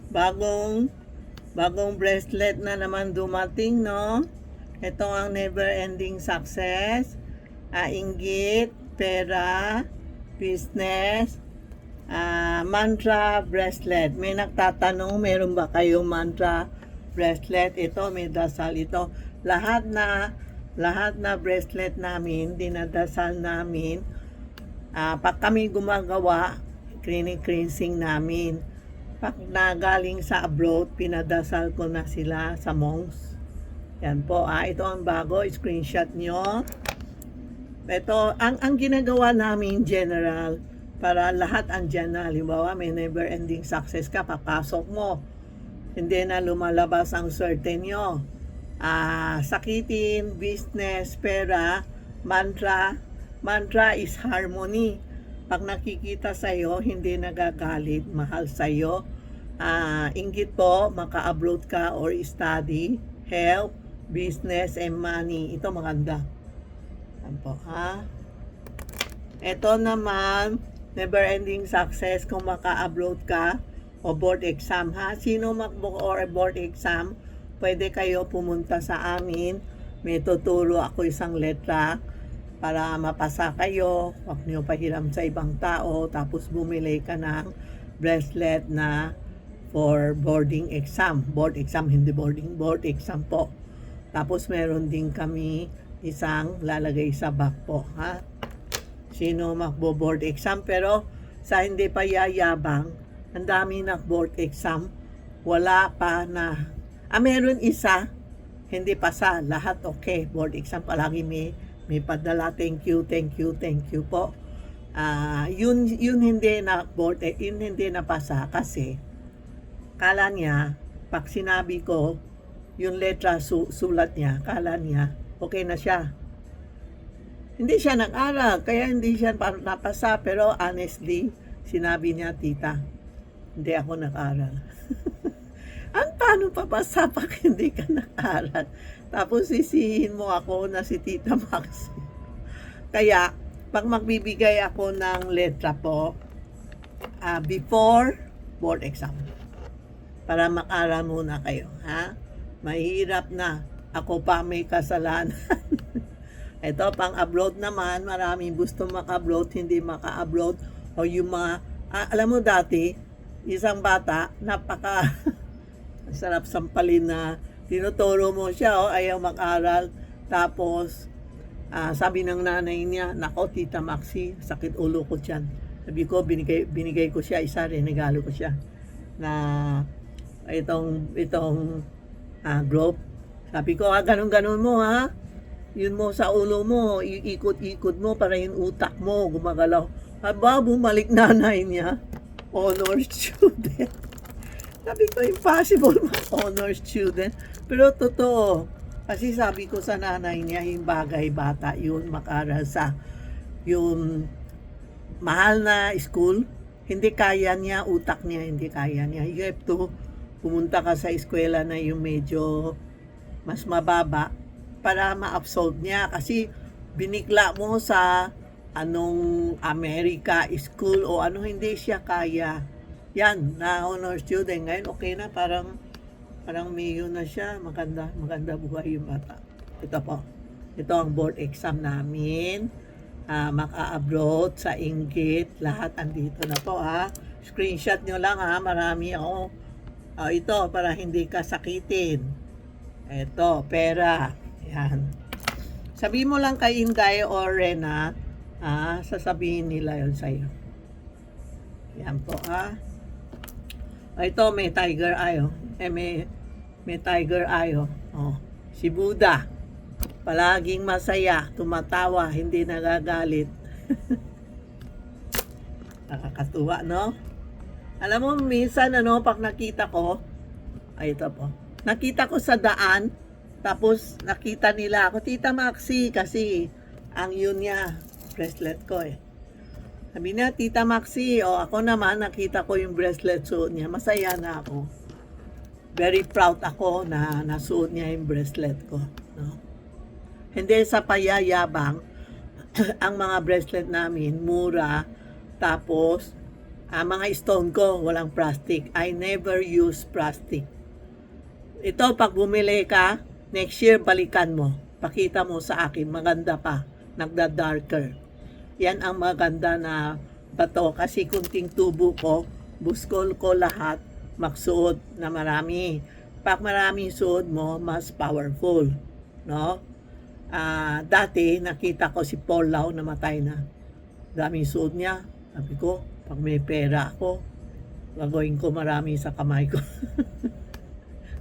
Bagong bagong bracelet na naman dumating, no? Ito ang never ending success. Inggit, pera, business, mantra bracelet. May nagtatanong, meron ba kayong mantra bracelet? Ito, may dasal ito. Lahat na bracelet namin, dinadasal namin. Pag kami gumagawa, cleansing namin. Pag nagaling sa abroad, pinadasal ko na sila sa monks. Yan po, ito ang bago, screenshot nyo. Ito, ang ginagawa namin general, para lahat andyan na. Halimbawa, may never ending success ka, papasok mo. Hindi na lumalabas ang swerte nyo. Sakitin, business, pera, mantra. Mantra is harmony. Pag nakikita sa'yo, hindi nagagalit, mahal sa'yo. Inggit po, maka-abroad ka or study, health, business, and money. Ito maganda. Yan po, ha? Ito naman, never ending success kung maka-abroad ka o board exam, ha? Sino makbook or board exam, pwede kayo pumunta sa amin. May tuturo ako isang letra para mapasa kayo. Huwag niyo pahiram sa ibang tao. Tapos bumili ka ng bracelet na for boarding exam. Board exam, hindi boarding. Board exam po. Tapos meron din kami isang lalagay sa bag po, ha? Sino magbo-board exam, pero sa hindi pa yayabang, ang dami na board exam, wala pa na. Meron isa, hindi pa sa lahat okay. Board exam palagi may padala, thank you po. Yun hindi na board, yun hindi na pasa kasi kala niya, pag sinabi ko, yung letra sulat niya, kala niya, okay na siya. Hindi siya nag-aral, kaya hindi siya napasa. Pero honestly, sinabi niya, tita, hindi ako nag-aral. Paano papasa pag hindi ka nag-aral? Tapos sisihin mo ako na si Tita Maxi. Kaya, pag magbibigay ako ng letra po, before board exam, para mag-aral muna kayo, ha? Mahirap na. Ako pa may kasalanan. Ito, pang abroad naman, maraming gusto maka-abroad, hindi maka-abroad. O yung mga, alam mo dati, isang bata, napaka sarap sampalin na tinuturo mo siya, ayaw mag-aral. Tapos, sabi ng nanay niya, nako Tita Maxi, sakit ulo ko dyan. Sabi ko, binigay ko siya, isa rin, regalo ko siya. Na itong group. Sabi ko, ganun-ganun mo, ha? Yun mo sa ulo mo, iikot-ikot mo para yung utak mo gumagalaw. Aba, bumalik nanay niya, honor student. Sabi ko, impossible honor student. Pero totoo, kasi sabi ko sa nanay niya, yung bagay bata yun, makaral sa yung mahal na school, hindi kaya niya, utak niya, hindi kaya niya. You have to pumunta ka sa eskwela na yung medyo mas mababa para ma-absolve niya. Kasi binikla mo sa America school o hindi siya kaya. Yan, na honor student. Ngayon, okay na, parang mayo na siya. Maganda buhay yung bata. Ito po. Ito ang board exam namin. Maka-abroad sa inggit. Lahat andito na po, ha. Screenshot nyo lang, ha. Marami ako. Ito, para hindi ka sakitin. Ito, pera. Yan. Sabihin mo lang kay Inday or Rena, sasabihin nila yon sa'yo. Yan po, ha. Ito, may tiger eye, oh. May tiger eye, oh. Si Buddha, palaging masaya, tumatawa, hindi nagagalit. Nakakatuwa, no? Alam mo, minsan, pag nakita ko, ito po. Nakita ko sa daan, tapos nakita nila ako, Tita Maxi, kasi ang yun niya, bracelet ko eh. Sabi niya, Tita Maxi, ako naman, nakita ko yung bracelet suot niya, masaya na ako. Very proud ako na nasuot niya yung bracelet ko. No? Hindi sa payayabang, ang mga bracelet namin, mura, tapos Mga stone ko, walang plastic. I never use plastic. Ito, pag bumili ka, next year balikan mo. Pakita mo sa akin, maganda pa. Nagda-darker. Yan ang maganda na bato kasi kunting tubo ko, buskol ko lahat, magsuot na marami. Pag maraming suot mo, mas powerful. No? Dati, nakita ko si Paul Lau namatay na. Daming suot niya. Sabi ko, pag may pera ako, gagawin ko marami sa kamay ko.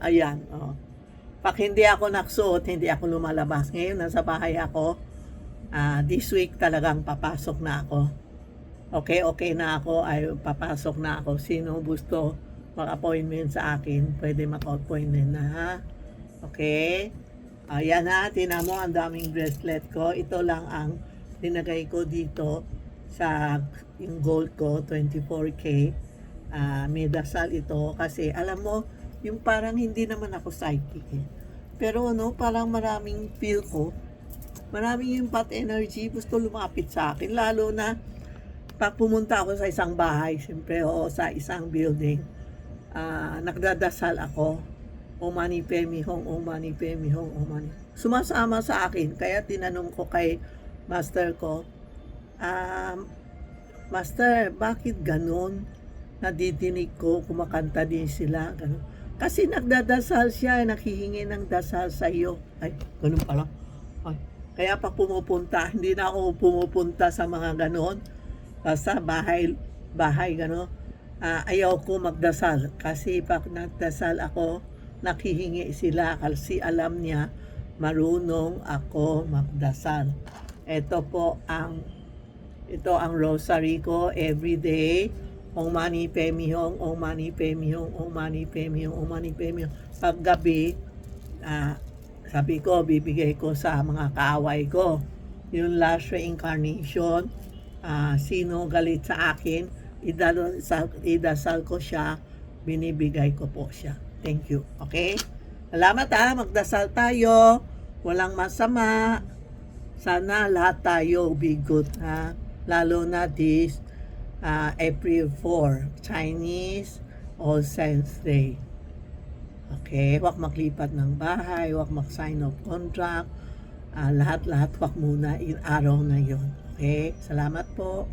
Ayan, oh. Pag hindi ako naksuot, hindi ako lumalabas. Ngayon, nasa bahay ako. This week talagang papasok na ako. Okay na ako, ay papasok na ako. Sino gusto mag-appointment sa akin, pwede mag-appointment na, ha? Okay? Ayan ha, tinan mo, ang daming bracelet ko. Ito lang ang tinagay ko dito sa yung gold ko, 24K. May dasal ito kasi alam mo, yung parang hindi naman ako psychic eh. Pero ano, parang maraming feel ko. Maraming yung bad energy, gusto lumapit sa akin. Lalo na, pag pumunta ako sa isang bahay, siyempre, o sa isang building, nagdadasal ako. O mani pemi hong, o mani pemi hong, o mani. Sumasama sa akin, kaya tinanong ko kay master ko, Master, bakit ganun? Nadidinig ko, kumakanta din sila, ganun. Kasi nagdadasal siya, nakhihingi ng dasal sa iyo. Ay, ganun pala. Ay, kaya pag pumupunta, hindi na ako pumupunta sa mga ganun. Basta bahay, gano'n. Ayaw ko magdasal. Kasi pag nagdasal ako, nakhihingi sila kasi alam niya, marunong ako magdasal. Ito ang rosary ko everyday. Om mani padme hum, om mani padme hum, om mani padme hum, om mani padme hum. Paggabi, sabi ko, bibigay ko sa mga kaaway ko. Yung last reincarnation, sino galit sa akin, idasal ko siya, binibigay ko po siya. Thank you. Okay? Salamat magdasal tayo. Walang masama. Sana lahat tayo be good, ha? Lalo na this April 4, Chinese All Saints Day. Okay, wag maglipat ng bahay, wag mag-sign of contract, lahat-lahat wag muna in araw na yon. Okay, salamat po.